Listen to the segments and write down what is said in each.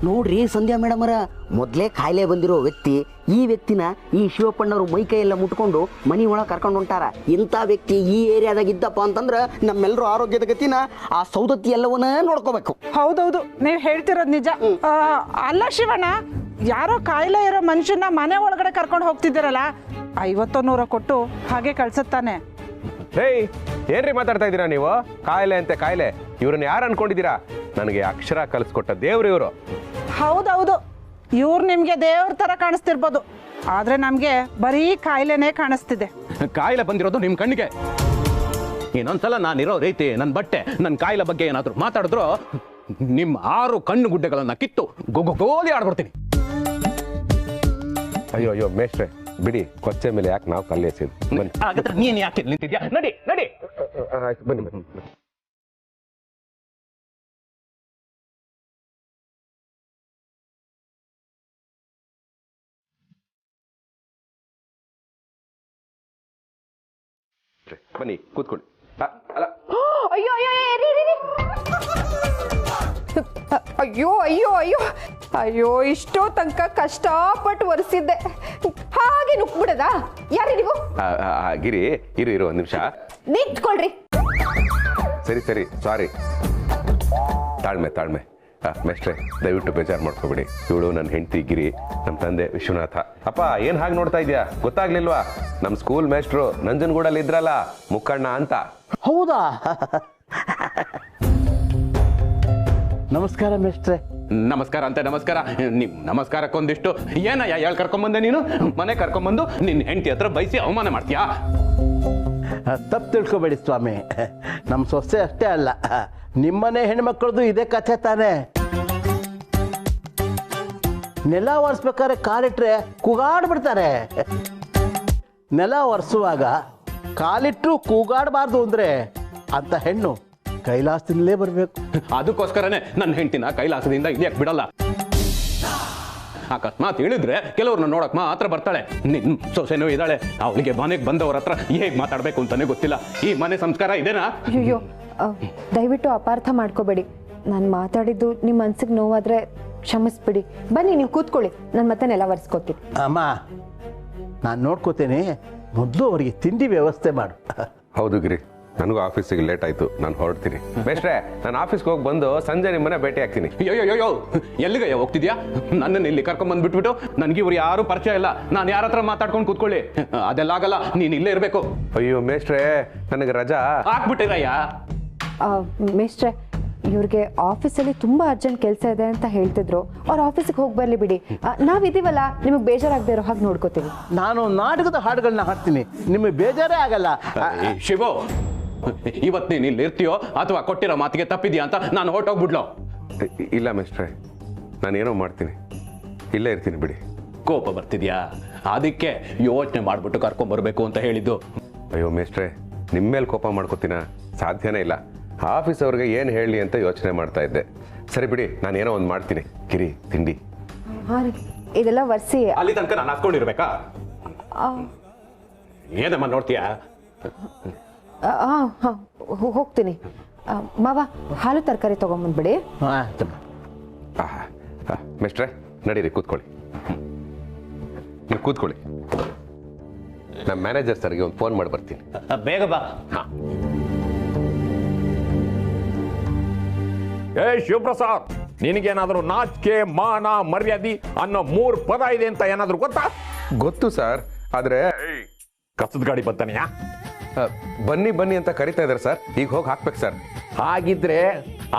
ನೋಡ್ರಿ ಸಂಧ್ಯಾ ಮೇಡಮರ, ಮೊದಲೇ ಕಾಯಿಲೆ ಬಂದಿರೋ ವ್ಯಕ್ತಿ ಈ ವ್ಯಕ್ತಿನ ಈ ಶಿವಪ್ಪಣ್ಣವರು ಮೈ ಕೈ ಎಲ್ಲ ಮುಟ್ಕೊಂಡು ಮನಿ ಒಳಗೆ ಕರ್ಕೊಂಡು ಹೊಂಟಾರ. ಇಂಥ ವ್ಯಕ್ತಿ ಈ ಏರಿಯಾದಾಗ ಇದ್ದಪ್ಪ ಅಂತಂದ್ರೆ ನಮ್ಮೆಲ್ಲರೂ ಆರೋಗ್ಯದ ಗತಿನ ಆ ಸೌದತ್ತಿ ಎಲ್ಲವನ್ನ ನೋಡ್ಕೋಬೇಕು. ಹೌದೌದು, ನೀವು ಹೇಳ್ತಿರೋದು ನಿಜ. ಅಲ್ಲ ಶಿವಣ್ಣ, ಯಾರೋ ಕಾಯಿಲೆ ಇರೋ ಮನುಷ್ಯನ ಮನೆ ಒಳಗಡೆ ಕರ್ಕೊಂಡು ಹೋಗ್ತಿದ್ದೀರಲ್ಲ, 50-100 ಕೊಟ್ಟು ಹಾಗೆ ಕಳ್ಸುತ್ತಾನೆ. ಹೇಯ್, ಏನ್ರಿ ಮಾತಾಡ್ತಾ ಇದ್ದೀರಾ ನೀವು? ಕಾಯಿಲೆ ಅಂತೆ ಕಾಯಿಲೆ. ಇವ್ರನ್ನ ಯಾರು ಅನ್ಕೊಂಡಿದ್ದೀರಾ? ನನಗೆ ಅಕ್ಷರ ಕಲಿಸ್ಕೊಟ್ಟ ದೇವ್ರು ಇವರು. ಹೌದೌದು, ಇವ್ರು ನಿಮ್ಗೆ ದೇವ್ರ ತರ ಕಾಣಿಸ್ತಿರ್ಬೋದು, ಆದ್ರೆ ನಮ್ಗೆ ಬರೀ ಕಾಯಿಲೆನೇ ಕಾಣಿಸ್ತಿದೆ. ಕಾಯಿಲೆ ಬಂದಿರೋದು ನಿಮ್ ಕಣ್ಣಿಗೆ. ಇನ್ನೊಂದ್ಸಲ ನಾನಿರೋ ರೀತಿ, ನನ್ನ ಬಟ್ಟೆ, ನನ್ನ ಕಾಯಿಲೆ ಬಗ್ಗೆ ಏನಾದ್ರು ಮಾತಾಡಿದ್ರು ನಿಮ್ಮ 6 ಕಣ್ಣು ಗುಡ್ಡೆಗಳನ್ನ ಕಿತ್ತು ಗೋಲಿ ಆಡ್ಬಿಡ್ತೀನಿ. ಅಯ್ಯೋ ಅಯ್ಯೋ ಮೇಷ್ಟ್ರೆ, ಬಿಡಿ, ಕೊಚ್ಚೆ ಮೇಲೆ ಯಾಕೆ ನಾವು ಕಲ್ಲು ಎಸೆಯೋದು? ಬನ್ನಿ. ಹಾಗಾದ್ರೆ ನೀನ್ ಯಾಕೆ ನಿಂತಿದ್ಯಾ? ನಡಿ ನಡಿ. ಬನ್ನಿ ಬನ್ನಿ. ಬನ್ನಿ ಕೂತ್ಕೊಳ್ಳಿ. ಅಲ್ಲ, ಅಯ್ಯೋ ಅಯ್ಯೋ ಅಯ್ಯೋ ಅಯ್ಯೋ ಅಯ್ಯೋ ಅಯ್ಯೋ, ಇಷ್ಟೋ ತನಕ ಕಷ್ಟಪಟ್ಟು ಒರೆಸಿದ್ದೆ, ಹಾಗೆ ನುಗ್ಬಿಡದಾ? ಯಾರು ನೀವು? ಗಿರಿ, ಇರು ಒಂದು ನಿಮಿಷ. ನಿಂತ್ಕೊಳ್ರಿ. ಸರಿ ಸರಿ, ಸಾರಿ. ತಾಳ್ಮೆ. ಮೇಷ್ಟ್ರೆ, ದಯವಿಟ್ಟು ಬೇಜಾರು ಮಾಡ್ಕೋಬೇಡಿ. ಇವಳು ನನ್ನ ಹೆಂಡತಿ ಗಿರಿ, ನಮ್ಮ ತಂದೆ ವಿಶ್ವನಾಥ. ಅಪ್ಪ, ಏನು ಹಾಗೆ ನೋಡ್ತಾ ಇದೆಯಾ? ಗೊತ್ತಾಗ್ಲಿಲ್ವಾ? ನಮ್ಮ ಸ್ಕೂಲ್ ಮೇಷ್ಟ್ರು ನಂಜನಗೂಡಲ್ಲಿ ಇದ್ರಲ್ಲ, ಮುಕ್ಕಣ್ಣ ಅಂತ. ಹೌದಾ? ನಮಸ್ಕಾರ ಮೇಷ್ಟ್ರೆ. ನಮಸ್ಕಾರ ಅಂತೆ ನಮಸ್ಕಾರ. ನಿಮ್ ನಮಸ್ಕಾರಕ್ಕೊಂದಿಷ್ಟು ಏನಯ್ಯ ಹೇಳ್ ಕರ್ಕೊಂಬಂದೆ ನೀನು? ಮನೆ ಕರ್ಕೊಂಬಂದು ನಿನ್ನ ಹೆಂಡತಿ ಹತ್ರ ಬಯಸಿ ಅವಮಾನ ಮಾಡ್ತೀಯಾ? ತಪ್ಪು ತಿಳ್ಕೊಬೇಡಿ ಸ್ವಾಮಿ, ನಮ್ಮ ಸೊಸೆ ಅಷ್ಟೇ ಅಲ್ಲ, ನಿಮ್ಮನೆ ಹೆಣ್ಮಕ್ಳದ್ದು ಇದೇ ಕಥೆ ತಾನೆ. ನೆಲ ಒರೆಸ್ಬೇಕಾದ್ರೆ ಕಾಲಿಟ್ರೆ ಕೂಗಾಡ್ಬಿಡ್ತಾರೆ. ನೆಲ ಒರೆಸುವಾಗ ಕಾಲಿಟ್ಟರು ಕೂಗಾಡಬಾರ್ದು ಅಂದ್ರೆ ಅಂತ ಹೆಣ್ಣು ಕೈಲಾಸದಿಂದಲೇ ಬರಬೇಕು. ಅದಕ್ಕೋಸ್ಕರನೇ ನನ್ನ ಹೆಂಡತಿನ ಕೈಲಾಸದಿಂದ ಇಳಿಯಕ್ ಬಿಡಲ್ಲ. ಅಕಸ್ಮಾತ್ ಹೇಳಿದ್ರೆ ಕೆಲವ್ರನ್ನ ನೋಡಕ್ ಮಾತ್ರ ಬರ್ತಾಳೆ. ನಿನ್ ಸೊಸೆನೂ ಇದ್ದಾಳೆ, ಅವಳಿಗೆ ಮನೆಗೆ ಬಂದವ್ರ ಹತ್ರ ಹೇಗ್ ಮಾತಾಡ್ಬೇಕು ಅಂತಾನೆ ಗೊತ್ತಿಲ್ಲ. ಈ ಮನೆ ಸಂಸ್ಕಾರ ಇದೇನಾ? ಅಯ್ಯೋ, ದಯವಿಟ್ಟು ಅಪಾರ್ಥ ಮಾಡ್ಕೋಬೇಡಿ. ನಾನು ಮಾತಾಡಿದ್ದು ನಿಮ್ಮ ಮನ್ಸಿಗೆ ನೋವಾದ್ರೆ ಕ್ಷಮಿಸ್ಬಿಡಿ. ಬನ್ನಿ, ನೀವು ಕೂತ್ಕೊಳ್ಳಿ, ನಾನು ಮತ್ತೆ ನೆಲ ಒರೆಸ್ಕೊತೀನಿ. ಅಮ್ಮ, ನಾನು ನೋಡ್ಕೋತೇನೆ, ಮೊದಲು ಅವರಿಗೆ ತಿಂಡಿ ವ್ಯವಸ್ಥೆ ಮಾಡು. ಹೌದು ಗಿರಿ, ನನಗೂ ಆಫೀಸಿಗೆ ಲೇಟ್ ಆಯ್ತು, ನಾನು ಹೊರಡ್ತೀನಿ. ಮೇಷ್ಟ್ರೆ, ನಾನು ಆಫೀಸ್ಗೆ ಹೋಗಿ ಬಂದು ಸಂಜೆ ನಿಮ್ಮನ್ನ ಭೇಟಿ ಆಗ್ತೀನಿ. ಅಯ್ಯೋ, ಎಲ್ಲಿಗಯ್ಯ ಹೋಗ್ತಿದ್ಯಾ? ನನ್ನನ್ನು ಇಲ್ಲಿ ಕರ್ಕೊಂಡ್ ಬಂದ್ಬಿಟ್ಬಿಟ್ಟು ನನಗೆ ಇವ್ರು ಯಾರು ಪರಿಚಯ ಇಲ್ಲ, ನಾನು ಯಾರ ಹತ್ರ ಮಾತಾಡ್ಕೊಂಡು ಕೂತ್ಕೊಳ್ಳಿ? ಅದೆಲ್ಲ ಆಗಲ್ಲ, ನೀನ್ ಇಲ್ಲೇ ಇರ್ಬೇಕು. ಅಯ್ಯೋ ಮೇಷ್ಟ್ರೆ, ನನಗೆ ರಜಾ ಹಾಕ್ಬಿಟ್ಟಿರಯ್ಯ. ಮೇಷ್ಟ್ರೆ, ಇವ್ರಿಗೆ ಆಫೀಸಲ್ಲಿ ತುಂಬಾ ಅರ್ಜೆಂಟ್ ಕೆಲಸ ಇದೆ ಅಂತ ಹೇಳ್ತಿದ್ರು. ಅವ್ರ ಆಫೀಸಿಗೆ ಹೋಗಿ ಬರ್ಲಿ ಬಿಡಿ, ನಾವಿದೀವಲ್ಲ, ನಿಮಗೆ ಬೇಜಾರಾಗದೆ ಇರೋ ಹಾಗೆ ನೋಡ್ಕೋತೀವಿ. ನಾನು ನಾಟಕದ ಹಾಡುಗಳನ್ನ ಹಾಡ್ತೀನಿ, ನಿಮಗೆ ಬೇಜಾರೇ ಆಗಲ್ಲ. ಶಿವು, ಇವತ್ತು ನೀನು ಇಲ್ಲಿ ಇರ್ತೀಯೋ ಅಥವಾ ಕೊಟ್ಟಿರೋ ಮಾತಿಗೆ ತಪ್ಪಿದ್ಯಾ ಅಂತ ನಾನು ಹೊರಟೋಗ್ಬಿಡ್ಲೋ? ಇಲ್ಲ ಮೇಷ್ಟ್ರೆ, ನಾನೇನೋ ಮಾಡ್ತೀನಿ, ಇಲ್ಲೇ ಇರ್ತೀನಿ ಬಿಡಿ. ಕೋಪ ಬರ್ತಿದ್ಯಾ? ಅದಕ್ಕೆ ಯೋಚನೆ ಮಾಡ್ಬಿಟ್ಟು ಕರ್ಕೊಂಡ್ಬರ್ಬೇಕು ಅಂತ ಹೇಳಿದ್ದು. ಅಯ್ಯೋ ಮೇಷ್ಟ್ರೆ, ನಿಮ್ಮ ಮೇಲೆ ಕೋಪ ಮಾಡ್ಕೋತೀನ? ಸಾಧ್ಯನೇ ಇಲ್ಲ. ಆಫೀಸ್ ಅವ್ರಿಗೆ ಏನು ಹೇಳಲಿ ಅಂತ ಯೋಚನೆ ಮಾಡ್ತಾ ಇದ್ದೆ. ಸರಿ ಬಿಡಿ, ನಾನೇನೋ ಒಂದು ಮಾಡ್ತೀನಿ. ಗಿರಿ, ತಿಂಡಿ. ಹಾಂ ರೀ, ಇದೆಲ್ಲ ಒರೆಸಿ. ಅಲ್ಲಿ ತನಕ ನಾನು ಹಾಕ್ಕೊಂಡಿರ್ಬೇಕಾ? ಏನಮ್ಮ ನೋಡ್ತೀಯಾ? ಹಾಂ, ಹೋಗ್ತೀನಿ. ಮಾವ, ಹಾಲು ತರಕಾರಿ ತೊಗೊಂಬಂದ್ಬಿಡಿ. ಮೇಷ್ಟ್ರೆ, ನಡೀರಿ, ಕೂತ್ಕೊಳ್ಳಿ. ನೀವು ಕೂತ್ಕೊಳ್ಳಿ. ನಮ್ಮ ಮ್ಯಾನೇಜರ್ ಸರ್ಗೆ ಒಂದು ಫೋನ್ ಮಾಡಿ ಬರ್ತೀನಿ. ಬೇಗ ಬಾ. ಹಾಂ. ಏ ಶಿವಪ್ರಸಾದ್, ನಿನಗೇನಾದ್ರೂ ನಾಚಿಕೆ, ಮಾನ, ಮರ್ಯಾದೆ ಅನ್ನೋ 3 ಪದ ಇದೆ ಅಂತ ಏನಾದ್ರೂ ಗೊತ್ತಾ? ಗೊತ್ತು ಸರ್, ಆದರೆ ಕಸದ ಗಾಡಿ ಬರ್ತಾನೆಯಾ? ಬನ್ನಿ ಬನ್ನಿ ಅಂತ ಕರಿತಾ ಇದ್ದಾರೆ ಸರ್. ಈಗ ಹೋಗಿ ಹಾಕ್ಬೇಕು ಸರ್. ಹಾಗಿದ್ರೆ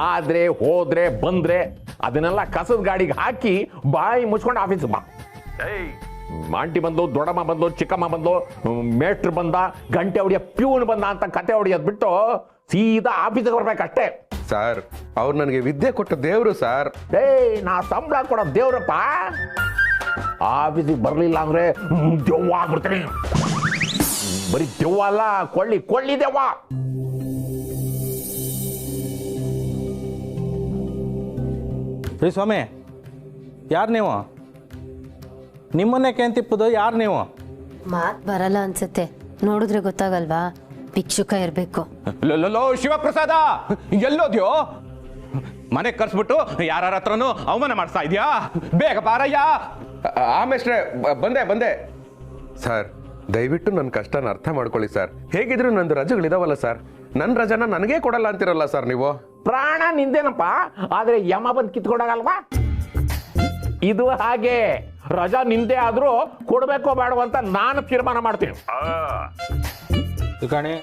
ಆದ್ರೆ ಹೋದ್ರೆ ಬಂದ್ರೆ ಅದನ್ನೆಲ್ಲ ಕಸದ ಗಾಡಿಗೆ ಹಾಕಿ ಬಾಯಿ ಮುಚ್ಕೊಂಡು ಆಫೀಸ್ ಬಾ. ಮಾಂಟಿ ಬಂದು, ದೊಡ್ಡಮ್ಮ ಬಂದು, ಚಿಕ್ಕಮ್ಮ ಬಂದು, ಮೇಟ್ರ್ ಬಂದ, ಗಂಟೆ ಹೊಡಿಯ ಪ್ಯೂನ್ ಬಂದ ಅಂತ ಕತೆ ಹೊಡಿಯೋದು ಬಿಟ್ಟು ಸೀದಾ ಆಫೀಸಿಗೆ ಬರ್ಬೇಕಷ್ಟೇ. ಸರ್, ಅವ್ರು ನನಗೆ ವಿದ್ಯೆ ಕೊಟ್ಟ ದೇವರು ಸರ್. ನಾ ಸಂಬಳ ಕೊಡೋ ದೇವ್ರಪ್ಪ. ಆಫೀಸಿಗೆ ಬರ್ಲಿಲ್ಲ ಅಂದ್ರೆ ದೆವ್ವ ಆಗ್ಬಿಡ್ತೀನಿ. ಬರೀ ದೆವ್ವ ಅಲ್ಲ, ಕೊಳ್ಳಿ ದೆವ್ವ. ರೀ ಸ್ವಾಮಿ, ಯಾರು ನೀವು? ನಿಮ್ಮನ್ನೇ ಕೇಂತಿಪ್ಪದು ಯಾರು ನೀವು? ಮಾತ್ ಬರಲ್ಲ ಅನ್ಸುತ್ತೆ, ನೋಡಿದ್ರೆ ಗೊತ್ತಾಗಲ್ವಾ? ಭಿಕ್ಷುಕ ಇರ್ಬೇಕು. ಲೋ ಶಿವಪ್ರಸಾದ, ಎಲ್ಲೋದ್ಯೋ? ಮನೆಗೆ ಕರ್ಸ್ಬಿಟ್ಟು ಯಾರ ಹತ್ರನೂ ಅವಮಾನ ಮಾಡಿಸ್ತಾ ಇದೆಯಾ? ಬೇಗ ಬಾರಯ್ಯ. ಮೇಷ್ಟ್ರೆ ಬಂದೆ ಸರ್. ದಯವಿಟ್ಟು ನನ್ನ ಕಷ್ಟನ ಅರ್ಥ ಮಾಡ್ಕೊಳ್ಳಿ ಸರ್. ಹೇಗಿದ್ರು ನಂದು ರಜೆಗಳಿದಾವಲ್ಲ ಸರ್, ನನ್ನ ರಜೆನ ನನಗೇ ಕೊಡಲ್ಲ ಅಂತಿರಲ್ಲ ಸರ್ ನೀವು. ಪ್ರಾಣ ನಿಂದೇನಪ್ಪ, ಆದ್ರೆ ಯಮ ಬಂದು ಕಿತ್ಕೊಡಗಲ್ವಾ? ಇದು ಹಾಗೆ, ರಜಾ ನಿಂದೆ ಆದ್ರೂ ಕೊಡ್ಬೇಕೋ ಬೇಡವ ಅಂತ ನಾನು ತೀರ್ಮಾನ ಮಾಡ್ತೀನಿ. ಕಾಣಿ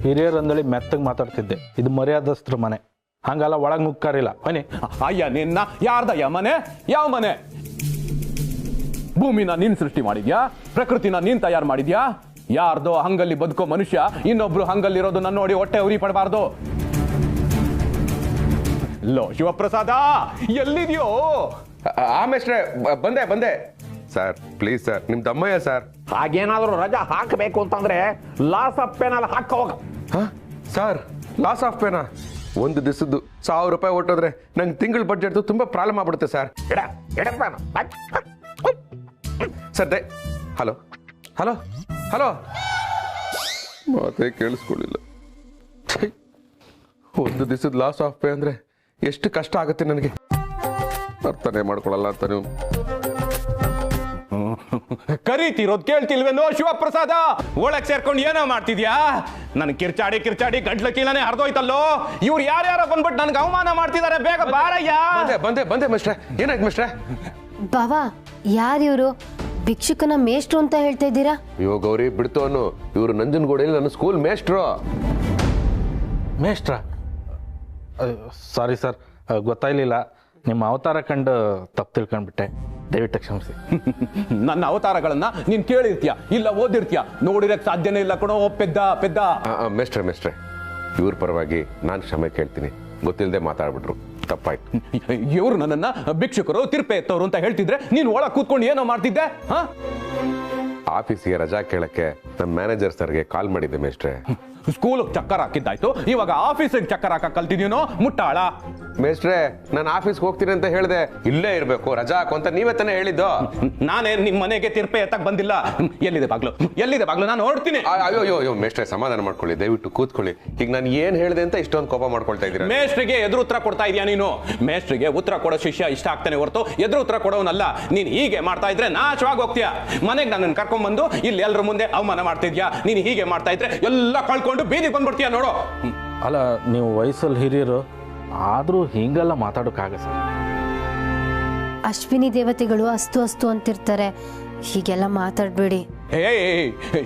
ಹಿರಿಯರಂದಳಿ ಮೆತ್ತಗೆ ಮಾತಾಡ್ತಿದ್ದೆ. ಇದು ಮರ್ಯಾದಸ್ತ್ರ ಮನೆ, ಹಂಗಲ್ಲ ಒಳಗೆ ನುಗ್ಕಾರಿಲ್ಲ. ಬನ್ನಿ. ಅಯ್ಯ ನಿನ್ನ ಯಾರ್ದಯ್ಯ ಮನೆ? ಯಾವ ಮನೆ? ಭೂಮಿನ ನೀನ್ ಸೃಷ್ಟಿ ಮಾಡಿದ್ಯಾ? ಪ್ರಕೃತಿನ ನೀನ್ ತಯಾರು ಮಾಡಿದ್ಯಾ? ಯಾರ್ದೋ ಹಂಗಲ್ಲಿ ಬದುಕೋ ಮನುಷ್ಯ ಇನ್ನೊಬ್ರು ಹಂಗಲ್ಲಿರೋದು ನನ್ನ ನೋಡಿ ಹೊಟ್ಟೆ ಉರಿ ಪಡಬಾರ್ದು. ಲೋ ಶಿವಪ್ರಸಾದ, ಎಲ್ಲಿದ್ಯೋ? ಮೇಷ್ಟ್ರೆ ಬಂದೆ ಸರ್. ಪ್ಲೀಸ್ ಸರ್, ನಿಮ್ ತಮ್ಮಯ್ಯ ಸರ್. ಹಾಗೇನಾದ್ರೂ ರಜಾ ಹಾಕಬೇಕು ಅಂತಂದ್ರೆ ಲಾಸ್ ಆಫ್ ಪೇನಲ್ ಹಾಕ ಹೋಗ. ಸರ್, ಲಾಸ್ ಆಫ್ ಪೇನಾ? ಒಂದು ದಿವಸದ್ದು 1000 ರೂಪಾಯಿ ಹೊಟ್ಟೋದ್ರೆ ನಂಗೆ ತಿಂಗಳ ಬಡ್ಜೆಟ್ ತುಂಬಾ ಪ್ರಾಬ್ಲಮ್ ಆಗ್ಬಿಡುತ್ತೆ sir. Sir hello hello hello, ಮಾತೇ ಕೇಳಿಸ್ಕೊಳ್ಳಿಲ್ಲ. ಒಂದು ದಿವಸದ ಲಾಸ್ ಆಫ್ ಪೇ ಅಂದ್ರೆ ಎಷ್ಟು ಕಷ್ಟ ಆಗುತ್ತೆ ನನಗೆ, ಅರ್ಥನೇ ಮಾಡ್ಕೊಳಲ್ಲ ಅಂತ ನೀವು. ಕರೀತಿರೋದ್ ಕೇಳ್ತಿಲ್ವೇನೋ ಶಿವಪ್ರಸಾದ? ಒಳಗ್ ಸೇರ್ಕೊಂಡು ಏನೋ ಮಾಡ್ತಿದ್ಯಾ? ನನ್ ಕಿರ್ಚಾಡಿ ಗಂಟ್ಲ ಕೀಳನೆ ಹರಿದೋಯ್ತಲ್ಲೋ. ಇವ್ರು ಯಾರ್ಯಾರೋ ಬಂದ್ಬಿಟ್ಟು ನನ್ಗೆ ಅವಮಾನ ಮಾಡ್ತಿದ್ದಾರೆ. ಬೇಗ ಬಾರಯ್ಯ. ಬಂದೆ ಮಿಸ್ಟ್ರೆ. ಏನಾಯ್ತು ಮಿಸ್ಟ್ರೆ? ಬಾವಾ, ಯಾರಿವರು? ಭಿಕ್ಷುಕನ ಮೇಷ್ಟ್ರು ಅಂತ ಹೇಳ್ತಾ ಇದ್ದೀರಾ? ಅಯ್ಯೋ ಗೌರಿ, ಬಿಡ್ತು ಅನ್ನು. ಇವರು ನಂಜನಗೂಡಲ್ಲಿ ನನ್ನ ಸ್ಕೂಲ್ ಮೇಷ್ಟ್ರು. ಮೇಷ್ಟ್ರ? ಸಾರಿ ಸರ್, ಗೊತ್ತಾಗ್ಲಿಲ್ಲ. ನಿಮ್ಮ ಅವತಾರ ಕಂಡು ತಪ್ಪು ತಿಳ್ಕೊಂಡ್ಬಿಟ್ಟೆ, ದಯವಿಟ್ಟು ಕ್ಷಮಿಸಿ. ನನ್ನ ಅವತಾರಗಳನ್ನ ನೀನ್ ಕೇಳಿರ್ತೀಯ, ಇಲ್ಲ ಓದಿರ್ತೀಯ, ನೋಡಿರಕ್ ಸಾಧ್ಯನೇ ಇಲ್ಲ ಕಣೋ ಪೆದ್ದ. ಮೇಷ್ಟ್ರೆ, ಇವ್ರ ಪರವಾಗಿ ನಾನು ಕ್ಷಮೆ ಕೇಳ್ತೀನಿ. ಗೊತ್ತಿಲ್ಲದೆ ಮಾತಾಡ್ಬಿಟ್ರು, ತಪ್ಪಾಯ್ತು. ಇವ್ರು ನನ್ನನ್ನ ಭಿಕ್ಷುಕರು, ತಿರ್ಪೆ ಎತ್ತವ್ರು ಅಂತ ಹೇಳ್ತಿದ್ರೆ ನೀನ್ ಒಳಗ್ ಕೂತ್ಕೊಂಡು ಏನೋ ಮಾಡ್ತಿದ್ದೆ? ಆಫೀಸಿಗೆ ರಜಾ ಕೇಳಕ್ಕೆ ನಮ್ಮ ಮ್ಯಾನೇಜರ್ ಸರ್ಗೆ ಕಾಲ್ ಮಾಡಿದ್ದೆ ಮೇಷ್ಟ್ರೆ. ಸ್ಕೂಲ್ ಚಕ್ಕರ್ ಹಾಕಿದ್ದಾಯ್ತು, ಇವಾಗ ಆಫೀಸಿಗೆ ಚಕ್ಕರ್ ಹಾಕ ಕಲ್ತಿದ್ಯೇನೋ ಮುಟ್ಟಾಳ. ಮೇಷ್ಟ್ರೆ, ನಾನು ಆಫೀಸ್ಗೆ ಹೋಗ್ತೀನಿ ಅಂತ ಹೇಳಿದೆ. ಇಲ್ಲೇ ಇರ್ಬೇಕು, ರಜಾ ಹಾಕು ಅಂತ ನೀವೇ ತಾನೇ ಹೇಳಿದ್ದು. ನಾನೇ ನಿಮ್ ಮನೆಗೆ ತಿರ್ಪೆ ಎತ್ತಕ್ ಬಂದಿಲ್ಲ. ಎಲ್ಲಿದೆ ಬಾಗ್ಲು? ನಾನು ಹೊರಡ್ತೀನಿ. ಅಯ್ಯೋ ಮೇಷ್ಟ್ರೆ, ಸಮಾಧಾನ ಮಾಡ್ಕೊಳ್ಳಿ, ದಯವಿಟ್ಟು ಕೂತ್ಕೊಳ್ಳಿ. ಈಗ ನಾನು ಏನ್ ಹೇಳಿದೆ ಅಂತ ಇಷ್ಟೊಂದು ಕೋಪ ಮಾಡ್ಕೊಳ್ತಾ ಇದ್ದೀರಾ? ಮೇಷ್ಟ್ರಿಗೆ ಎದುರು ಉತ್ತರ ಕೊಡ್ತಾ ಇದೀಯಾ ನೀನು? ಮೇಷ್ಟ್ರಿಗೆ ಉತ್ತರ ಕೊಡೋ ಶಿಷ್ಯ ಇಷ್ಟ ಆಗ್ತಾನೆ ಹೊರತು ಎದುರು ಉತ್ತರ ಕೊಡೋನಲ್ಲ. ನೀನ್ ಹೀಗೆ ಮಾಡ್ತಾ ಇದ್ರೆ ನಾಶವಾಗಿ ಹೋಗ್ತೀಯಾ. ಮನೆಗೆ ನನ್ನನ್ನು ಕರ್ಕೊಂಡ್ ಬಂದು ಇಲ್ಲಿ ಎಲ್ಲರ ಮುಂದೆ ಅವಮಾನ ಮಾಡ್ತಿದ್ಯಾ. ನೀನ್ ಹೀಗೆ ಮಾಡ್ತಾ ಇದ್ರೆ ಎಲ್ಲ ಕಳ್ಕೊಂಡು ಬೀದಿಗೆ ಬಂದ್ಬಿಡ್ತೀಯ ನೋಡು. ಅಲ್ಲ, ನೀವು ವಯಸ್ಸಲ್ಲಿ ಹಿರಿಯರು ಆದ್ರೂ ಹಿಂಗೆಲ್ಲ ಮಾತಾಡೋಕ್ಕಾಗ ಸರ್? ಅಶ್ವಿನಿ ದೇವತೆಗಳು ಅಸ್ತು ಅಂತಿರ್ತಾರೆ, ಹೀಗೆಲ್ಲ ಮಾತಾಡ್ಬೇಡಿ.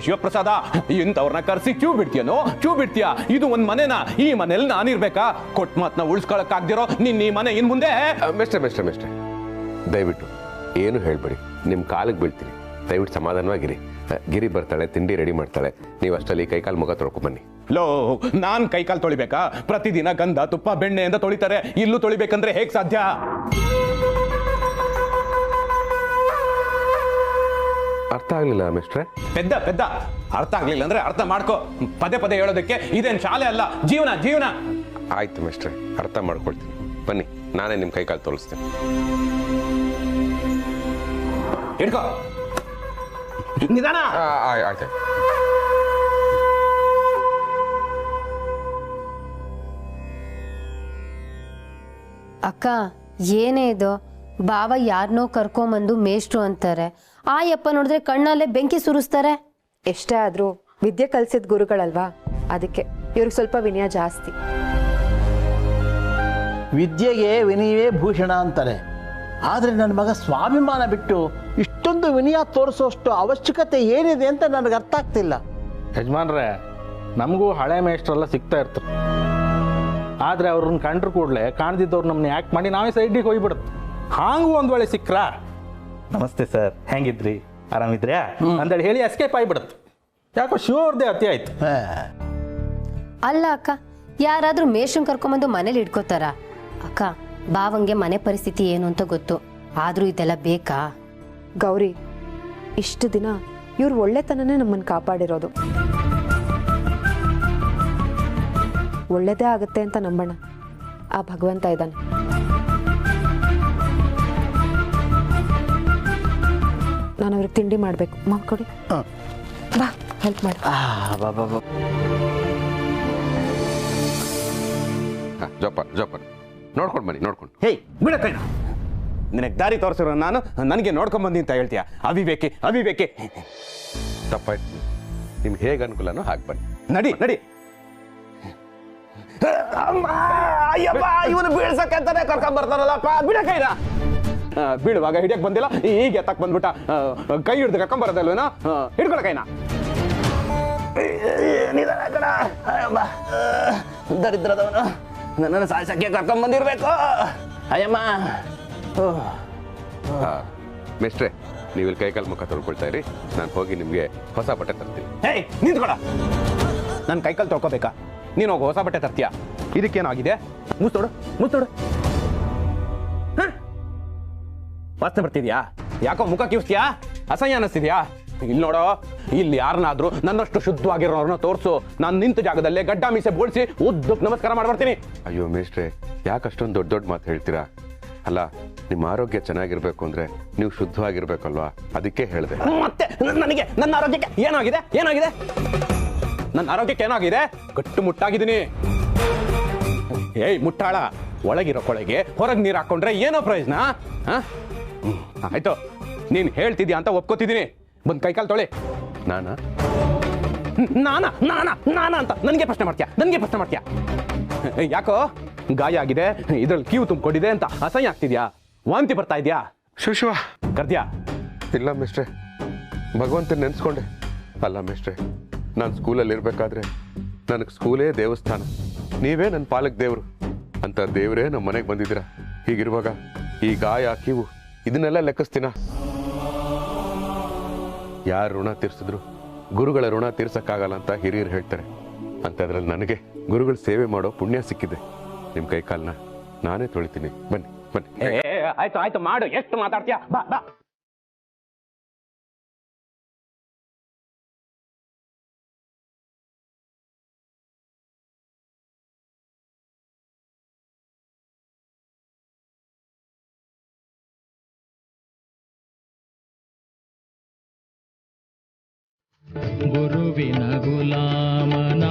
ಶಿವಪ್ರಸಾದ, ಇಂಥವ್ರನ್ನ ಕರ್ಸಿ ಕ್ಯೂ ಬಿಡ್ತೀಯಾ? ಇದು ಒಂದ್ ಮನೆನಾ? ಈ ಮನೇಲಿ ನಾನಿರ್ಬೇಕಾ? ಕೊಟ್ಟ ಮಾತನ್ನ ಉಳಿಸ್ಕೊಳಕ್ ಆಗ್ದಿರೋ ನಿನ್ನ ಈ ಮನೆ ಇನ್ ಮುಂದೆ? ಮೇಷ್ಟ್ರೆ, ದಯವಿಟ್ಟು ಏನು ಹೇಳ್ಬೇಡಿ. ನಿಮ್ ಕಾಲಿಗೆ ಬೀಳ್ತೀನಿ, ದಯವಿಟ್ಟು ಸಮಾಧಾನವಾಗಿರಿ. ಗಿರಿ ಬರ್ತಾಳೆ, ತಿಂಡಿ ರೆಡಿ ಮಾಡ್ತಾಳೆ. ನೀವು ಅಷ್ಟಲ್ಲಿ ಕೈಕಾಲು ಮುಖ ತೊಳ್ಕೊ ಬನ್ನಿ. ಲೋ, ನಾನ್ ಕೈಕಾಲು ತೊಳಿಬೇಕಾ? ಪ್ರತಿದಿನ ಗಂಧ, ತುಪ್ಪ, ಬೆಣ್ಣೆ ಅಂತ ತೊಳಿತಾರೆ. ಇಲ್ಲೂ ತೊಳಿಬೇಕಂದ್ರೆ ಹೇಗ್ ಸಾಧ್ಯ? ಅರ್ಥ ಆಗ್ಲಿಲ್ಲ ಮೇಷ್ಟ್ರೆ. ಪೆದ್ದ ಅರ್ಥ ಆಗ್ಲಿಲ್ಲ ಅಂದ್ರೆ ಅರ್ಥ ಮಾಡ್ಕೋ. ಪದೇ ಹೇಳೋದಕ್ಕೆ ಇದೇನ್ ಶಾಲೆ ಅಲ್ಲ, ಜೀವನ. ಆಯ್ತು ಮೇಷ್ಟ್ರೆ, ಅರ್ಥ ಮಾಡ್ಕೊಳ್ತೀನಿ. ಬನ್ನಿ, ನಾನೇ ನಿಮ್ ಕೈಕಾಲು ತೋರಿಸ್ತೇನೆ. ಹಿಡ್ಕೋ, ನಿಧಾನ. ಆಯ್ತು. ಅಕ್ಕ, ಏನೇ ಇದು? ಬಾವ ಯಾರನ್ನೋ ಕರ್ಕೊಂಬಂದು ಮೇಷ್ಟ್ರು ಅಂತಾರೆ. ಆ ಯಪ್ಪ ನೋಡಿದ್ರೆ ಕಣ್ಣಲ್ಲೇ ಬೆಂಕಿ ಸುರಿಸ್ತಾರೆ. ಎಷ್ಟೇ ಆದ್ರೂ ವಿದ್ಯೆ ಕಲ್ಸಿದ ಗುರುಗಳಲ್ವಾ, ಅದಕ್ಕೆ ಇವ್ರಿಗೆ ಸ್ವಲ್ಪ ವಿನಯ ಜಾಸ್ತಿ. ವಿದ್ಯೆಗೆ ವಿನಯವೇ ಭೂಷಣ ಅಂತಾರೆ. ಆದರೆ ನನ್ನ ಮಗ ಸ್ವಾಭಿಮಾನ ಬಿಟ್ಟು ಇಷ್ಟೊಂದು ವಿನಯ ತೋರಿಸೋಷ್ಟು ಅವಶ್ಯಕತೆ ಏನಿದೆ ಅಂತ ನನಗೆ ಅರ್ಥ ಆಗ್ತಿಲ್ಲ. ಯಜಮಾನ್ರೆ, ನಮಗೂ ಹಳೆ ಮೇಷ್ಟ್ರೆಲ್ಲ ಸಿಗ್ತಾ ಇರ್ತಾರೆ. ಆದರೆ ಅವ್ರನ್ನ ಕಂಡ್ರು ಕೂಡಲೇ ಕಾಣ್ದಿದ್ದವ್ರು ನಮ್ಮನ್ನ ಯಾಕೆ ಮಾಡಿ ನಾವೇ ಸೈಡಿಗೆ ಹೋಗ್ಬಿಡುತ್ತೆ. ಹಾಂಗೂ ಒಂದು ವೇಳೆ ಸಿಕ್ರಾ, ನಮಸ್ತೆ ಸರ್, ಹೆಂಗಿದ್ರಿ, ಆರಾಮಿದ್ರ್ಯಾ ಅಂತೇಳಿ ಹೇಳಿ ಎಸ್ಕೇಪ್ ಆಗಿಬಿಡುತ್ತೆ. ಯಾಕೋ ಶಿವವ್ರದ್ದೇ ಅತಿ ಆಯ್ತು. ಅಲ್ಲ ಅಕ್ಕ, ಯಾರಾದ್ರೂ ಮೇಷ್ಟ್ರನ್ ಕರ್ಕೊಂಬಂದು ಮನೇಲಿ ಇಟ್ಕೋತಾರ? ಅಕ್ಕ, ಬಾವಂಗೆ ಮನೆ ಪರಿಸ್ಥಿತಿ ಏನು ಅಂತ ಗೊತ್ತು, ಆದ್ರೂ ಇದೆಲ್ಲ ಬೇಕಾ? ಗೌರಿ, ಇಷ್ಟು ದಿನ ಇವ್ರು ಒಳ್ಳೆತನನೇ ನಮ್ಮನ್ನು ಕಾಪಾಡಿರೋದು. ಒಳ್ಳೇದೇ ಆಗುತ್ತೆ ಅಂತ ನಂಬೋಣ. ಆ ಭಗವಂತ ಇದ್ದಾನೆ. ನಾನು ಅವ್ರಿಗೆ ತಿಂಡಿ ಮಾಡಬೇಕು. ಮಾಡ್ಕೊಡಿ, ಬಾ ಹೆಲ್ಪ್ ಮಾಡಿ. ಜೋಪಾನ ನೋಡ್ಕೊಂಡು ಬನ್ನಿ ನೋಡ್ಕೊಂಡು. ಹೇಯ್ ಬಿಡಕ್ಕಯ್ಯ, ನಿನಗೆ ದಾರಿ ತೋರಿಸಿರೋ ನಾನು ನನಗೆ ನೋಡ್ಕೊಂಬಂದಿ ಅಂತ ಹೇಳ್ತೀಯ. ಅವಿವೇಕಿ ಅವಿವೇಕಿ. ತಪ್ಪಾಯ್ತು, ನಿಮ್ಗೆ ಹೇಗೆ ಅನುಕೂಲನೋ ಹಾಗೆ ಬನ್ನಿ. ನಡಿ ನಡಿ. ಅಯ್ಯಪ್ಪ, ಇವನು ಬೀಳ್ಸಕ್ಕೆ ಅಂತಾನೆ ಕರ್ಕೊಂಡ್ ಬರ್ತಾರಲ್ಲಪ್ಪ, ಬಿಡಕ್ಕಯ್ಯ. ಬೀಳುವಾಗ ಹಿಡಿಯಕ್ ಬಂದಿಲ್ಲ, ಈಗ ಎತ್ತಕ್ ಬಂದ್ಬಿಟ್ಟ. ಕೈ ಹಿಡ್ದು ಕರ್ಕೊಂಡ್ ಬರೋದಲ್ವೇನೋ, ಹಿಡ್ಕೊಳ ಕೈನ. ದರಿದ್ರದವನು ನನ್ನನ್ನು ಸಾಯಿಸಕ್ಕೆ ಕರ್ಕೊಂಡ್ ಬಂದಿರ್ಬೇಕು. ಅಯ್ಯಮ್ಮ. ಮೇಸ್ಟ್ರೆ, ನೀವು ಇಲ್ಲಿ ಕೈಕಾಲು ಮುಖ ತೊಳ್ಕೊಳ್ತಾ ಇರಿ, ನಾನು ಹೋಗಿ ನಿಮಗೆ ಹೊಸ ಬಟ್ಟೆ ತರ್ತೀನಿ. ಹೇಯ್ ನಿಂತ್ಕೊಳ. ನನ್ನ ಕೈಕಾಲು ತೊಳ್ಕೊಬೇಕಾ? ನೀನು ಹೋಗು, ಹೊಸ ಬಟ್ಟೆ ತರ್ತೀಯ. ಇದಕ್ಕೇನಾಗಿದೆ? ಮುಸ್ತೋಡು ಮುಸ್ತೋಡು. ವಾಸನೆ ಬರ್ತಿದ್ಯಾ? ಯಾಕೋ ಮುಖ ಕಿವ್ಸ್ತೀಯಾ? ಅಸಹ್ಯ ಅನ್ನಿಸ್ತಿದ್ಯಾ? ಇಲ್ಲಿ ನೋಡೋ, ಇಲ್ಲಿ ಯಾರನ್ನಾದ್ರೂ ನನ್ನಷ್ಟು ಶುದ್ಧವಾಗಿರೋರನ್ನ ತೋರಿಸು, ನಾನು ನಿಂತ ಜಾಗದಲ್ಲೇ ಗಡ್ಡ ಮೀಸೆ ಬೋಳ್ಸಿ ಉದ್ದಕ್ಕೆ ನಮಸ್ಕಾರ ಮಾಡ್ಬರ್ತೀನಿ. ಅಯ್ಯೋ ಮೇಸ್ಟ್ರೆ, ಯಾಕೆ ಅಷ್ಟೊಂದು ದೊಡ್ಡ ದೊಡ್ಡ ಮಾತು ಹೇಳ್ತೀರಾ? ಅಲ್ಲ, ನಿಮ್ಮ ಆರೋಗ್ಯ ಚೆನ್ನಾಗಿರ್ಬೇಕು ಅಂದ್ರೆ ನೀವು ಶುದ್ಧವಾಗಿರ್ಬೇಕಲ್ವಾ, ಅದಕ್ಕೆ ಹೇಳಿದೆ. ಮತ್ತೆ ನನಗೆ ನನ್ನ ಆರೋಗ್ಯಕ್ಕೆ ಏನಾಗಿದೆ? ಏನಾಗಿದೆ? ನನ್ನ ಆರೋಗ್ಯಕ್ಕೆ ಏನಾಗಿದೆ? ಗಟ್ಟು ಮುಟ್ಟಾಗಿದ್ದೀನಿ. ಏಯ್ ಮುಟ್ಟಾಳ, ಒಳಗಿರೋ ಕೊಳೆಗೆ ಹೊರಗೆ ನೀರು ಹಾಕೊಂಡ್ರೆ ಏನೋ ಪ್ರಯೋಜನ? ಆಯ್ತು, ನೀನ್ ಹೇಳ್ತಿದ್ಯಾ ಅಂತ ಒಪ್ಕೋತಿದ್ದೀನಿ. ಬಂದ್ ಕೈಕಾಲು ತೊಳೆ. ನಾನಾ ನಾನಾ ನಾನಾ ನಾನಾ ಅಂತ ನನಗೆ ಪ್ರಶ್ನೆ ಮಾಡ್ತೀಯಾ? ನನಗೆ ಪ್ರಶ್ನೆ ಮಾಡ್ತೀಯಾ? ಯಾಕೋ ಗಾಯ ಆಗಿದೆ, ಇದ್ರಲ್ಲಿ ಕೀವು ತುಂಬಿಕೊಂಡಿದೆ ಅಂತ ಅಸಹ್ಯ ಆಗ್ತಿದ್ಯಾ? ವಾಂತಿ ಬರ್ತಾ ಇದೆಯಾ? ಶಿವ ಕರ್ದ್ಯಾ? ಇಲ್ಲ ಮೇಸ್ಟ್ರೆ, ಭಗವಂತನ ನೆನೆಸ್ಕೊಂಡೆ. ಅಲ್ಲ ಮೇಸ್ಟ್ರೆ, ನಾನು ಸ್ಕೂಲಲ್ಲಿ ಇರಬೇಕಾದ್ರೆ ನನಗೆ ಸ್ಕೂಲೇ ದೇವಸ್ಥಾನ, ನೀವೇ ನನ್ನ ಪಾಲಕ್ ದೇವರು ಅಂತ ದೇವರೇ ನಮ್ಮ ಮನೆಗೆ ಬಂದಿದ್ದೀರಾ. ಹೀಗಿರುವಾಗ ಈ ಗಾಯ ಕೀವು ಇದನ್ನೆಲ್ಲ ಲೆಕ್ಕಿಸ್ತೀನ? ಯಾರು ಋಣ ತೀರ್ಸಿದ್ರು ಗುರುಗಳ ಋಣ ತೀರ್ಸಕ್ಕಾಗಲ್ಲ ಅಂತ ಹಿರಿಯರು ಹೇಳ್ತಾರೆ. ಅಂಥದ್ರಲ್ಲಿ ನನಗೆ ಗುರುಗಳ ಸೇವೆ ಮಾಡೋ ಪುಣ್ಯ ಸಿಕ್ಕಿದೆ. ನಿಮ್ಮ ಕೈ ಕಾಲನ್ನ ನಾನೇ ತೊಳಿತೀನಿ. ಬನ್ನಿ ಬನ್ನಿ. ಆಯ್ತು ಆಯ್ತು, ಮಾಡು. ಎಷ್ಟು ಮಾತಾಡ್ತೀಯಾ? ಬಾ ಬಾ. ಗುರುವಿನ ಗುಲಾಮನ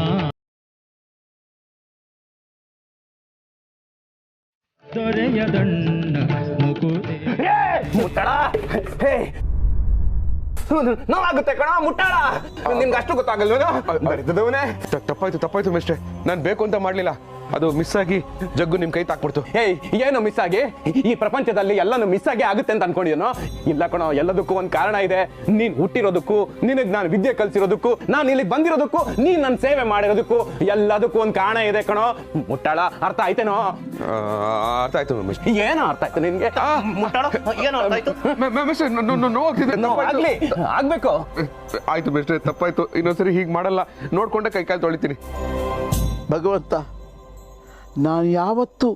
ದೊರೆಯದಣ್ಣ ಮುಕುದೆ ಮುಟ್ಟಾಳ. ನೋವಾಗುತ್ತೆ ಕಣ ಮುಟ್ಟಾಳ. ನಿಮ್ಗೆ ಅಷ್ಟು ಗೊತ್ತಾಗಲ್ವೇನೋ? ತಪ್ಪಾಯ್ತು ತಪ್ಪಾಯ್ತು ಮೇಸ್ಟ್ರೆ, ನಾನು ಬೇಕು ಅಂತ ಮಾಡ್ಲಿಲ್ಲ, ಅದು ಮಿಸ್ ಆಗಿ ಜಗ್ಗು ನಿಮ್ ಕೈ ತಾಕ್ಬಿಡ್ತು. ಏಯ್, ಏನು ಮಿಸ್ ಆಗಿ? ಈ ಪ್ರಪಂಚದಲ್ಲಿ ಎಲ್ಲಾನು ಮಿಸ್ ಆಗಿ ಆಗುತ್ತೆ ಅಂತ ಅನ್ಕೊಂಡಿದ್ದೇನೋ? ಇಲ್ಲ ಕಣೋ, ಎಲ್ಲದಕ್ಕೂ ಒಂದು ಕಾರಣ ಇದೆ. ನೀನ್ ಹುಟ್ಟಿರೋದಕ್ಕೂ, ನಿನಗ್ ನಾನು ವಿದ್ಯೆ ಕಲ್ಸಿರೋದಕ್ಕೂ, ನಾನು ಇಲ್ಲಿಗೆ ಬಂದಿರೋದಕ್ಕೂ, ನೀನ್ ನನ್ನ ಸೇವೆ ಮಾಡಿರೋದಕ್ಕೂ ಎಲ್ಲದಕ್ಕೂ ಒಂದು ಕಾರಣ ಇದೆ ಕಣೋ. ಮುಟ್ಟಾಳ, ಅರ್ಥ ಆಯ್ತೇನೋ? ಅರ್ಥ ಆಯ್ತು ಮೇಸ್ಟ್ರೆ. ಏನೋ ಅರ್ಥ ಆಯ್ತು ನಿನ್ಗೆ? ಮುಟ್ಟಾಳ, ಏನೋ ಅರ್ಥ ಆಯ್ತು? ಆಗ್ಲಿ, ಆಗ್ಬೇಕು. ಆಯ್ತು ಮೇಸ್ಟ್ರೆ, ತಪ್ಪಾಯ್ತು. ಇನ್ನೊಂದ್ಸರಿ ಹೀಗೆ ಮಾಡಲ್ಲ, ನೋಡ್ಕೊಂಡೆ ಕೈ ಕಾಲು ತೊಳಿತೀನಿ. ಭಗವಂತ, ನಾನು ಯಾವತ್ತೂ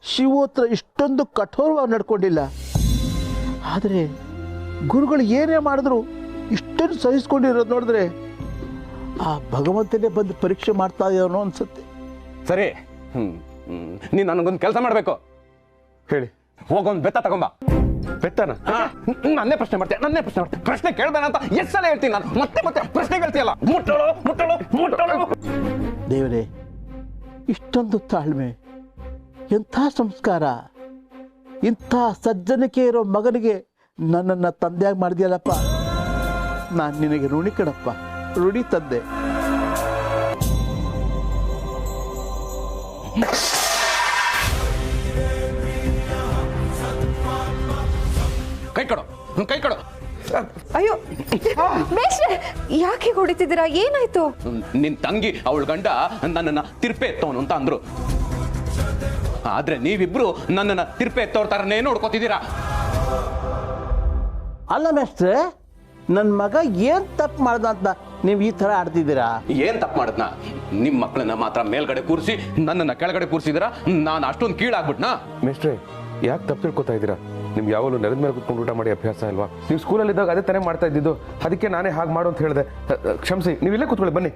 ಶಿವೋತ್ರ ಇಷ್ಟೊಂದು ಕಠೋರವಾಗಿ ನಡ್ಕೊಂಡಿಲ್ಲ. ಆದರೆ ಗುರುಗಳು ಏನೇ ಮಾಡಿದ್ರು ಇಷ್ಟೊಂದು ಸಹಿಸ್ಕೊಂಡಿರೋದು ನೋಡಿದ್ರೆ ಆ ಭಗವಂತನೇ ಬಂದು ಪರೀಕ್ಷೆ ಮಾಡ್ತಾ ಇದ್ದಾನೋ ಅನ್ಸುತ್ತೆ. ಸರಿ, ನೀನ್ ನನಗೊಂದು ಕೆಲಸ ಮಾಡ್ಬೇಕು. ಹೇಳಿ. ಹೋಗೊಂದು ಬೆತ್ತ ತಗೊಂಬ. ಬೆತ್ತನ? ನನ್ನೇ ಪ್ರಶ್ನೆ ಮಾಡ್ತೀಯ? ನನ್ನೇ ಪ್ರಶ್ನೆ ಮಾಡ್ತೀಯ? ಪ್ರಶ್ನೆ ಕೇಳ್ಬೇಡ ಅಂತ ಎಷ್ಟು ಸಲ ಹೇಳ್ತೀನಿ ನಾನು, ಮತ್ತೆ ಮತ್ತೆ ಪ್ರಶ್ನೆ ಕೇಳ್ತೀಯಲ್ಲ. ಮುಟ್ಟಳು ಮುಟ್ಟಳು ಮುಟ್ಟಳು. ದೇವರೇ, ಇಷ್ಟೊಂದು ತಾಳ್ಮೆ, ಎಂಥ ಸಂಸ್ಕಾರ, ಇಂಥ ಸಜ್ಜನಿಕೆ ಇರೋ ಮಗನಿಗೆ ನನ್ನನ್ನು ತಂದೆಯಾಗಿ ಮಾಡಿದ್ಯಲ್ಲಪ್ಪ. ನಾನು ನಿನಗೆ ಋಣಿ ಕಣಪ್ಪ, ಋಣಿ ತಂದೆ. ಕೈ ಕೊಡು, ಕೈ ಕೊಡು. ಅಯ್ಯೋ ಮೇಷ್ಟ್ರೆ, ಯಾಕೆ ಹೊಡಿತಿದ್ದೀರಾ? ಏನಾಯ್ತು? ನಿನ್ ತಂಗಿ ಅವಳ ಗಂಡ ನನ್ನನ್ನ ತಿರ್ಪೆ ಎತ್ತವನು ಅಂತ ಅಂದ್ರು. ಆದ್ರೆ ನೀವಿಬ್ರು ನನ್ನನ್ನ ತಿರ್ಪೆ ಎತ್ತೋರ್ ತರನೇ ನೋಡ್ಕೋತಿದ್ದೀರಾ. ಅಲ್ಲ ಮೇಷ್ಟ್ರೆ, ನನ್ನ ಮಗ ಏನು ತಪ್ಪು ಮಾಡ್ದ ಅಂತ ನೀವು ಈ ಥರ ಆಡ್ತಿದ್ದೀರಾ? ಏನ್ ತಪ್ಪು ಮಾಡದ್ನ? ನಿಮ್ ಮಕ್ಕಳನ್ನ ಮಾತ್ರ ಮೇಲ್ಗಡೆ ಕೂರಿಸಿ ನನ್ನನ್ನ ಕೆಳಗಡೆ ಕೂರಿಸಿದಿರಾ? ನಾನು ಅಷ್ಟೊಂದು ಕೀಳಾಗ್ಬಿಟ್ನಾ? ಮೇಸ್ಟ್ರೆ, ಯಾಕೆ ತಪ್ಪು ತಿಳ್ಕೊತಾ ಇದ್ದೀರಾ? ನಿಮ್ಗೆ ಯಾವಾಗಲೂ ನೆಲದ ಮೇಲೆ ಕುತ್ಕೊಂಡು ಊಟ ಮಾಡಿ ಅಭ್ಯಾಸ ಅಲ್ವಾ? ನೀವು ಸ್ಕೂಲಲ್ಲಿದ್ದಾಗ ಅದೇ ತಾನೇ ಮಾಡ್ತಾ ಇದ್ದಿದ್ದು, ಅದಕ್ಕೆ ನಾನೇ ಹಾಗೆ ಮಾಡು ಅಂತ ಹೇಳಿದೆ. ಕ್ಷಮಿಸಿ, ನೀವು ಇಲ್ಲೇ ಕೂತ್ಕೊಳ್ಳಿ, ಬನ್ನಿ.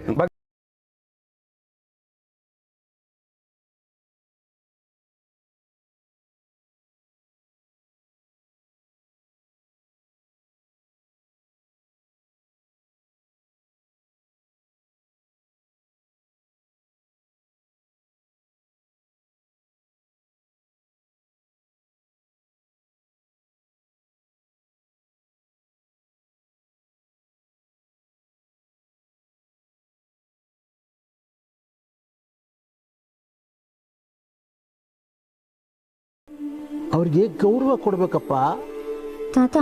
ಅವ್ರಿಗೆ ಗೌರವ ಕೊಡ್ಬೇಕಪ್ಪ. ತಾತ,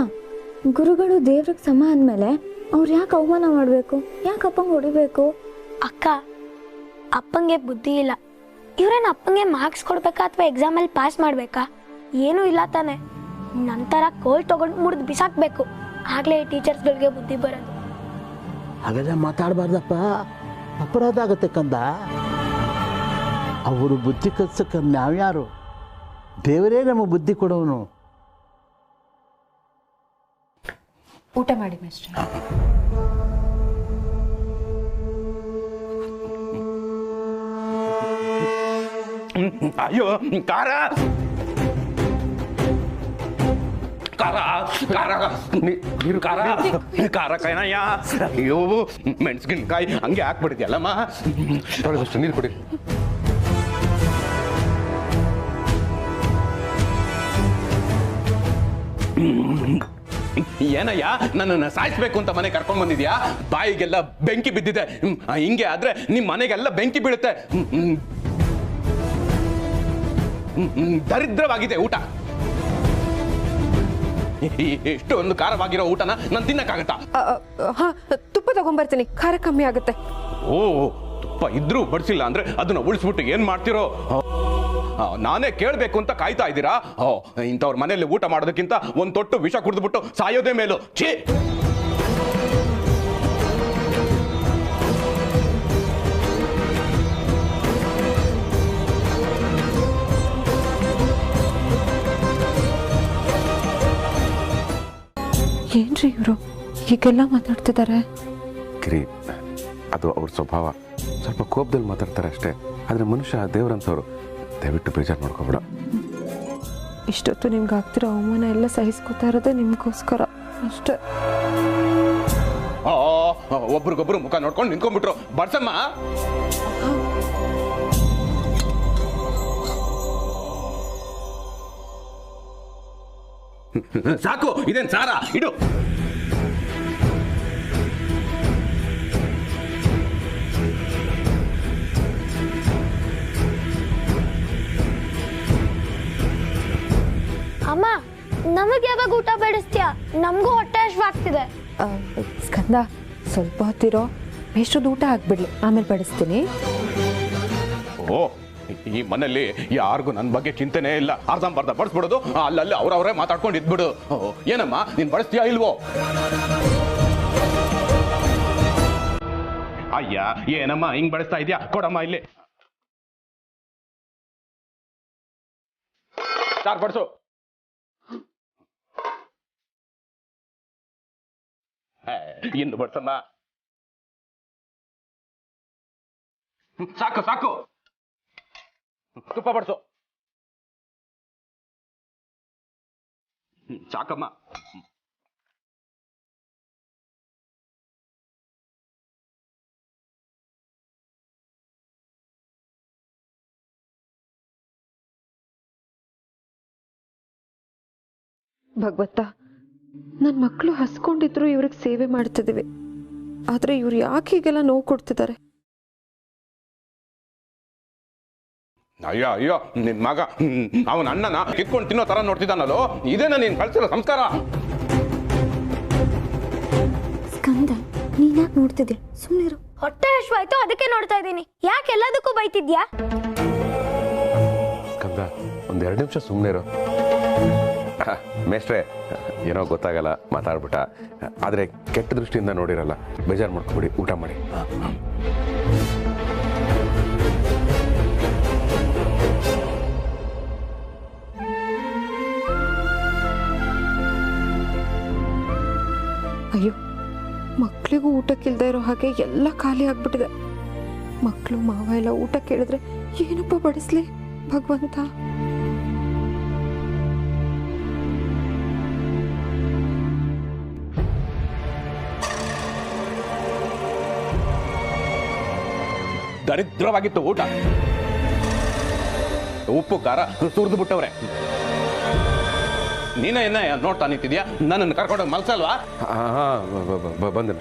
ಗುರುಗಳು ದೇವ್ರಿಗೆ ಸಮ ಅಂದಮೇಲೆ ಅವ್ರು ಯಾಕೆ ಅವಮಾನ ಮಾಡಬೇಕು? ಯಾಕೆ ಅಪ್ಪಂಗೆ ಹೊಡಿಬೇಕು? ಅಕ್ಕ, ಅಪ್ಪಂಗೆ ಬುದ್ಧಿ ಇಲ್ಲ. ಇವ್ರೇನು ಅಪ್ಪಂಗೆ ಮಾರ್ಕ್ಸ್ ಕೊಡ್ಬೇಕಾ ಅಥವಾ ಎಕ್ಸಾಮಲ್ಲಿ ಪಾಸ್ ಮಾಡಬೇಕಾ? ಏನೂ ಇಲ್ಲ ತಾನೆ. ನಂತರ ಕೋಲ್ ತಗೊಂಡು ಮುರಿದು ಬಿಸಾಕ್ಬೇಕು. ಆಗಲೇ ಟೀಚರ್ಸ್ಗಳಿಗೆ ಬುದ್ಧಿ ಬರೋದು. ಹಾಗಾದ್ರೆ ಮಾತಾಡಬಾರ್ದಪ್ಪ, ಅಪರಾಧ ಆಗುತ್ತೆ ಕಂದ. ಅವರು ಬುದ್ಧಿ ಕಲ್ಸಕ್ಕೆ ನಾವ್ಯಾರು? ದೇವರೇ ನಮಗೆ ಬುದ್ಧಿ ಕೊಡೋನು. ಊಟ ಮಾಡಿ ಮೇಷ್ಟ್ರೆ. ಅಯ್ಯೋ, ಖಾರ ಖಾರ ಖಾರ ನೀರು ಖಾರ ಖಾರ ಕಾಯನಯ್ಯ. ಅಯ್ಯೋ, ಮೆಣಸಿನಕಾಯಿ ಹಂಗೆ ಹಾಕ್ಬಿಟ್ಟಿದ್ಯಲ್ಲಮ್ಮ. ತೊಳೆದಷ್ಟು ನೀರು ಕೊಡಿ. ಏನಯ್ಯ, ನನ್ನನ್ನು ಸಾಯಿಸ್ಬೇಕು ಅಂತ ಮನೆ ಕರ್ಕೊಂಡ್ ಬಂದಿದ್ಯಾ? ಬಾಯಿಗೆಲ್ಲ ಬೆಂಕಿ ಬಿದ್ದಿದೆ. ಹಿಂಗೆ ಆದ್ರೆ ನಿಮ್ ಮನೆಗೆಲ್ಲ ಬೆಂಕಿ ಬೀಳುತ್ತೆ. ದರಿದ್ರವಾಗಿದೆ ಊಟ. ಎಷ್ಟು ಒಂದು ಖಾರವಾಗಿರೋ ಊಟನ ನಾನು ತಿನ್ನಕ್ಕಾಗತ್ತಾ? ಹಾ, ತುಪ್ಪ ತಗೊಂಡ್ಬರ್ತೀನಿ, ಖಾರ ಕಮ್ಮಿ ಆಗುತ್ತೆ. ಓ, ತುಪ್ಪ ಇದ್ರೂ ಬಡಿಸಿಲ್ಲ ಅಂದ್ರೆ ಅದನ್ನ ಉಳಿಸ್ಬಿಟ್ಟು ಏನ್ ಮಾಡ್ತಿರೋ? ನಾನೇ ಕೇಳ್ಬೇಕು ಅಂತ ಕಾಯ್ತಾ ಇದ್ದೀರಾ? ಇಂಥವ್ರ ಮನೆಯಲ್ಲಿ ಊಟ ಮಾಡೋದಕ್ಕಿಂತ ಒಂದ್ ತೊಟ್ಟು ವಿಷ ಕುಡಿದ್ಬಿಟ್ಟು ಸಾಯೋದೇ ಮೇಲು. ಛೀ! ಏನ್ರಿ ಇವರು ಹೀಗೆಲ್ಲ ಮಾತಾಡ್ತಿದ್ದಾರೆ? ಗಿರಿ, ಅದು ಅವ್ರ ಸ್ವಭಾವ. ಸ್ವಲ್ಪ ಕೋಪದಲ್ಲಿ ಮಾತಾಡ್ತಾರೆ ಅಷ್ಟೇ. ಆದರೆ ಮನುಷ್ಯ ದೇವರಂತವ್ರು. ದಯವಿಟ್ಟು ಬೇಜಾರು ಮಾಡ್ಕೊಬೇಡ. ಇಷ್ಟೊತ್ತು ನಿಮ್ಗೆ ಆಗ್ತಿರೋ ಅವಮಾನ ಎಲ್ಲ ಸಹಿಸ್ಕೊತಾ ಇರೋದೇ ನಿಮ್ಗೋಸ್ಕರ ಅಷ್ಟೇ. ಒಬ್ರಿಗೊಬ್ರು ಮುಖ ನೋಡ್ಕೊಂಡು ನಿಂತ್ಕೊಂಡ್ಬಿಟ್ರು. ಬರ್ಸಮ್ಮ. ಸಾಕು, ಇದೇನ್ ಸಾರ? ಇಡು. ಅಮ್ಮ, ನಮಗೆ ಯಾವಾಗ ಊಟ ಬೇಡಿಸ್ತೀಯಾ? ನಮಗೂ ಹೊಟ್ಟೆ ಹಶ್ವಾಗ್ತಿದೆ. ಸ್ಕಂದ, ಸ್ವಲ್ಪ ಹೊತ್ತಿರೋ, ಮೇಷ್ಟ್ರದ್ದು ಊಟ ಹಾಕ್ಬಿಡ್ಲಿ, ಆಮೇಲೆ ಬಡಿಸ್ತೀನಿ. ಓ, ಈ ಮನೆಯಲ್ಲಿ ಯಾರಿಗೂ ನನ್ನ ಬಗ್ಗೆ ಚಿಂತೆನೇ ಇಲ್ಲ. ಅರ್ಧಂಬರ್ಧ ಬಡಿಸ್ಬಿಡೋದು, ಅಲ್ಲಲ್ಲಿ ಅವ್ರವರೇ ಮಾತಾಡ್ಕೊಂಡು ಇದ್ಬಿಡು. ಏನಮ್ಮ, ನೀನ್ ಬಡಿಸ್ತೀಯಾ ಇಲ್ವೋ? ಅಯ್ಯ, ಏನಮ್ಮ ಹಿಂಗ್ ಬಡಿಸ್ತಾ ಇದ್ಯಾ? ಕೊಡಮ್ಮ ಇಲ್ಲಿ. ಸಾರ್ ಬಡಿಸು. ಇನ್ನು ಬಡ್ಸಮ್ಮ. ಸಾಕು ಸಾಕು, ತುಪ್ಪ ಬಡ್ಸು. ಸಾಕಮ್ಮ. ಭಗವತ್ತ, ನನ್ನ ಮಕ್ಕಳು ಹಸ್ಕೊಂಡಿದ್ರು ಇವ್ರಿಗೆ ಸೇವೆ ಮಾಡ್ತಿದ್ದೀವಿ, ಆದ್ರೆ ಇವ್ರು ಯಾಕೆ ಹೀಗೆಲ್ಲ ನೋವು ಕೊಡ್ತಿದ್ದಾರೆ? ಅಯ್ಯೋ ಅಯ್ಯೋ, ನಿನ್ ಮಗ ಅವನ ಅಣ್ಣನ ಕಿತ್ಕೊಂಡು ತಿನ್ನೋ ತರ ನೋಡ್ತಿದ್ದಾನಲ್ಲೋ. ಇದೇನ ನೀನ್ ಕಳ್ಸಿರೋ ಸಂಸ್ಕಾರ? ಸ್ಕಂದ, ನೀನ್ಯಾಕೆ ನೋಡ್ತಿದ್ದೆ? ಸುಮ್ಮನಿರು. ಹೊಟ್ಟೆ ಹಶ್ವಾಯ್ತು, ಅದಕ್ಕೆ ನೋಡ್ತಾ ಇದ್ದೀನಿ. ಯಾಕೆ ಎಲ್ಲದಕ್ಕೂ ಬೈತಿದ್ಯಾ? ಸ್ಕಂದ, ಒಂದ್ 2 ನಿಮಿಷ ಸುಮ್ಮನೆ ಇರು. ಮೇಷ್ಟ್ರೆ, ಏನೋ ಗೊತ್ತಾಗಲ್ಲ, ಮಾತಾಡ್ಬಿಟ್ಟ. ಆದರೆ ಕೆಟ್ಟ ದೃಷ್ಟಿಯಿಂದ ನೋಡಿರಲ್ಲ, ಬೇಜಾರು ಮಾಡ್ಕೊಬಿಡಿ, ಊಟ ಮಾಡಿ. ಅಯ್ಯೋ, ಮಕ್ಕಳಿಗೂ ಊಟಕ್ಕಿಲ್ದೇ ಇರೋ ಹಾಗೆ ಎಲ್ಲ ಖಾಲಿ ಆಗ್ಬಿಟ್ಟಿದೆ. ಮಕ್ಕಳು ಮಾವ ಎಲ್ಲ ಊಟ ಕೇಳಿದ್ರೆ ಏನಪ್ಪ ಬಡಿಸ್ಲಿ ಭಗವಂತ? ದರಿದ್ರವಾಗಿತ್ತು ಊಟ. ಉಪ್ಪು ಖಾರ ಸುರಿದು ಬಿಟ್ಟವ್ರೆ. ನೀನ ನೋಡ್ತಾ ನಿಂತಿದ್ಯಾ? ನನ್ನನ್ನು ಕರ್ಕೊಂಡೋಗಿ ಮಲ್ಸಲ್ವಾ? ಬಂದೆ.